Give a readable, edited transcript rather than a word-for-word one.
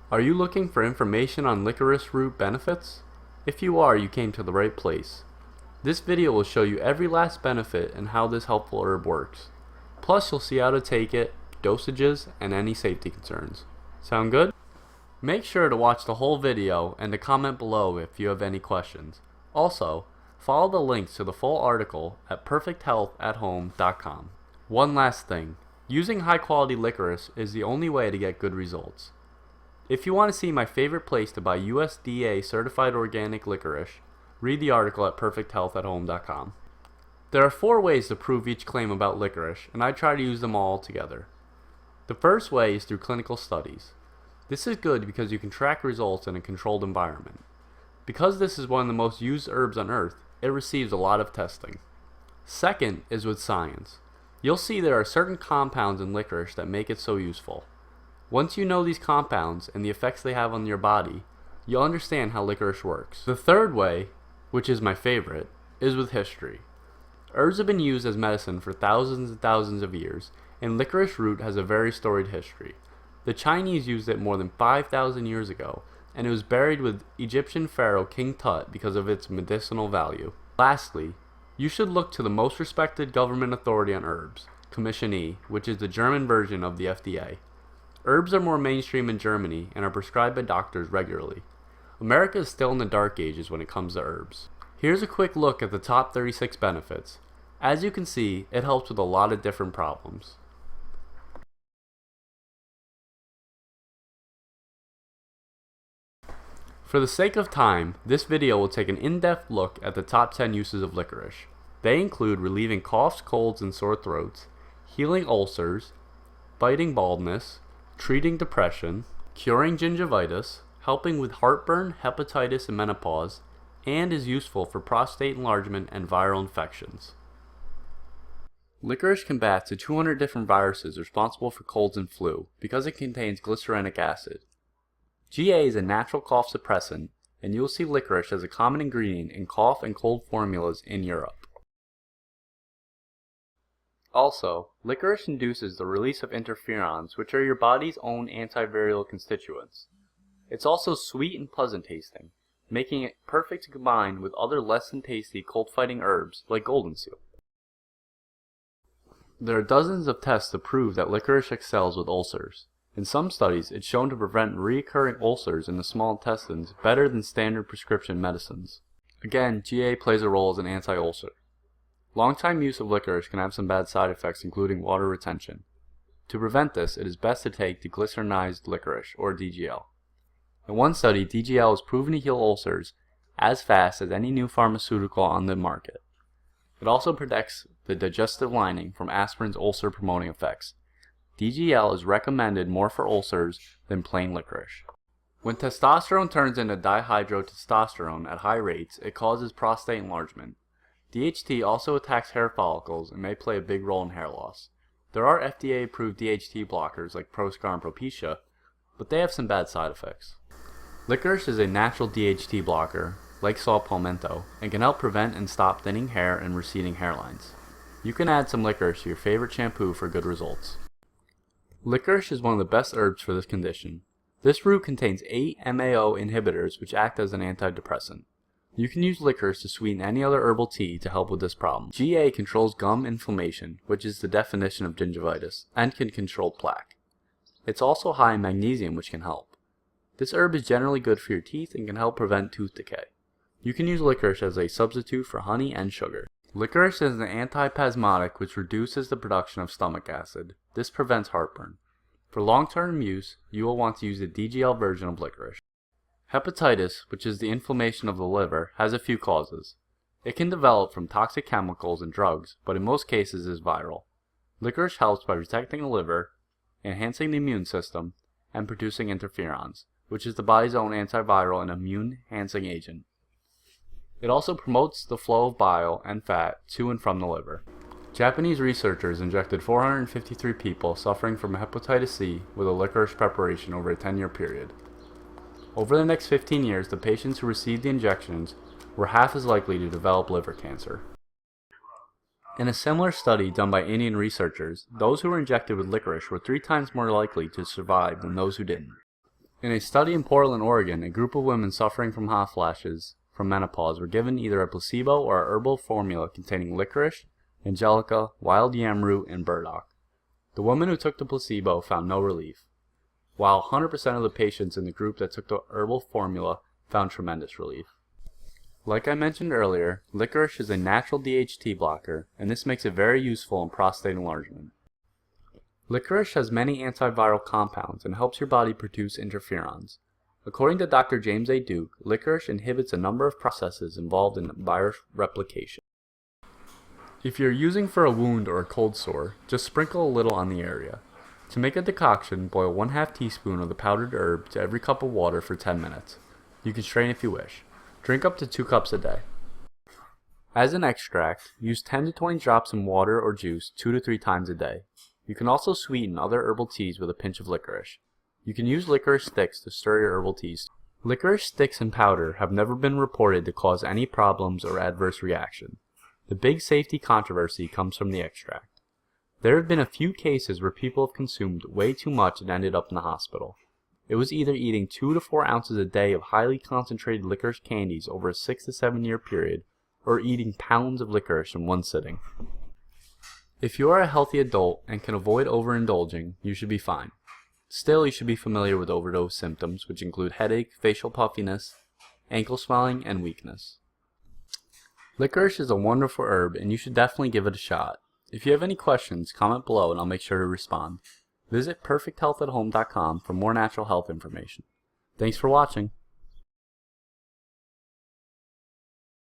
Are you looking for information on licorice root benefits? If you are, you came to the right place. This video will show you every last benefit and how this helpful herb works. Plus you'll see how to take it, dosages, and any safety concerns. Sound good? Make sure to watch the whole video and to comment below if you have any questions. Also, follow the links to the full article at perfecthealthathome.com. One last thing, using high quality licorice is the only way to get good results. If you want to see my favorite place to buy USDA Certified Organic Licorice, read the article at perfecthealthathome.com. There are 4 ways to prove each claim about licorice, and I try to use them all together. The first way is through clinical studies. This is good because you can track results in a controlled environment. Because this is one of the most used herbs on earth, it receives a lot of testing. Second is with science. You'll see there are certain compounds in licorice that make it so useful. Once you know these compounds and the effects they have on your body, you'll understand how licorice works. The third way, which is my favorite, is with history. Herbs have been used as medicine for thousands and thousands of years, and licorice root has a very storied history. The Chinese used it more than 5,000 years ago, and it was buried with Egyptian pharaoh King Tut because of its medicinal value. Lastly, you should look to the most respected government authority on herbs, Commission E, which is the German version of the FDA. Herbs are more mainstream in Germany and are prescribed by doctors regularly. America is still in the dark ages when it comes to herbs. Here's a quick look at the top 36 benefits. As you can see, it helps with a lot of different problems. For the sake of time, this video will take an in-depth look at the top 10 uses of licorice. They include relieving coughs, colds, and sore throats, healing ulcers, fighting baldness, treating depression, curing gingivitis, helping with heartburn, hepatitis, and menopause, and is useful for prostate enlargement and viral infections. Licorice combats the 200 different viruses responsible for colds and flu because it contains glycerinic acid. GA is a natural cough suppressant, and you will see licorice as a common ingredient in cough and cold formulas in Europe. Also, licorice induces the release of interferons, which are your body's own antiviral constituents. It's also sweet and pleasant tasting, making it perfect to combine with other less than tasty cold-fighting herbs like golden seal. There are dozens of tests to prove that licorice excels with ulcers. In some studies, it's shown to prevent recurring ulcers in the small intestines better than standard prescription medicines. Again, GA plays a role as an anti-ulcer. Long-time use of licorice can have some bad side effects, including water retention. To prevent this, it is best to take deglycerinized licorice, or DGL. In one study, DGL was proven to heal ulcers as fast as any new pharmaceutical on the market. It also protects the digestive lining from aspirin's ulcer-promoting effects. DGL is recommended more for ulcers than plain licorice. When testosterone turns into dihydrotestosterone at high rates, it causes prostate enlargement. DHT also attacks hair follicles and may play a big role in hair loss. There are FDA-approved DHT blockers like Proscar and Propecia, but they have some bad side effects. Licorice is a natural DHT blocker, like saw palmetto, and can help prevent and stop thinning hair and receding hairlines. You can add some licorice to your favorite shampoo for good results. Licorice is one of the best herbs for this condition. This root contains 8 MAO inhibitors which act as an antidepressant. You can use licorice to sweeten any other herbal tea to help with this problem. GA controls gum inflammation, which is the definition of gingivitis, and can control plaque. It's also high in magnesium, which can help. This herb is generally good for your teeth and can help prevent tooth decay. You can use licorice as a substitute for honey and sugar. Licorice is an antispasmodic which reduces the production of stomach acid. This prevents heartburn. For long-term use, you will want to use the DGL version of licorice. Hepatitis, which is the inflammation of the liver, has a few causes. It can develop from toxic chemicals and drugs, but in most cases is viral. Licorice helps by protecting the liver, enhancing the immune system, and producing interferons, which is the body's own antiviral and immune-enhancing agent. It also promotes the flow of bile and fat to and from the liver. Japanese researchers injected 453 people suffering from hepatitis C with a licorice preparation over a 10-year period. Over the next 15 years, the patients who received the injections were half as likely to develop liver cancer. In a similar study done by Indian researchers, those who were injected with licorice were 3 times more likely to survive than those who didn't. In a study in Portland, Oregon, a group of women suffering from hot flashes from menopause were given either a placebo or a herbal formula containing licorice, angelica, wild yam root, and burdock. The woman who took the placebo found no relief, while 100% of the patients in the group that took the herbal formula found tremendous relief. Like I mentioned earlier, licorice is a natural DHT blocker, and this makes it very useful in prostate enlargement. Licorice has many antiviral compounds and helps your body produce interferons. According to Dr. James A. Duke, licorice inhibits a number of processes involved in virus replication. If you're using for a wound or a cold sore, just sprinkle a little on the area. To make a decoction, boil 1/2 teaspoon of the powdered herb to every cup of water for 10 minutes. You can strain if you wish. Drink up to 2 cups a day. As an extract, use 10 to 20 drops in water or juice 2 to 3 times a day. You can also sweeten other herbal teas with a pinch of licorice. You can use licorice sticks to stir your herbal teas. Licorice sticks and powder have never been reported to cause any problems or adverse reaction. The big safety controversy comes from the extract. There have been a few cases where people have consumed way too much and ended up in the hospital. It was either eating 2 to 4 ounces a day of highly concentrated licorice candies over a 6 to 7 year period, or eating pounds of licorice in one sitting. If you are a healthy adult and can avoid overindulging, you should be fine. Still, you should be familiar with overdose symptoms, which include headache, facial puffiness, ankle swelling, and weakness. Licorice is a wonderful herb, and you should definitely give it a shot. If you have any questions, comment below and I'll make sure to respond. Visit perfecthealthathome.com for more natural health information. Thanks for watching.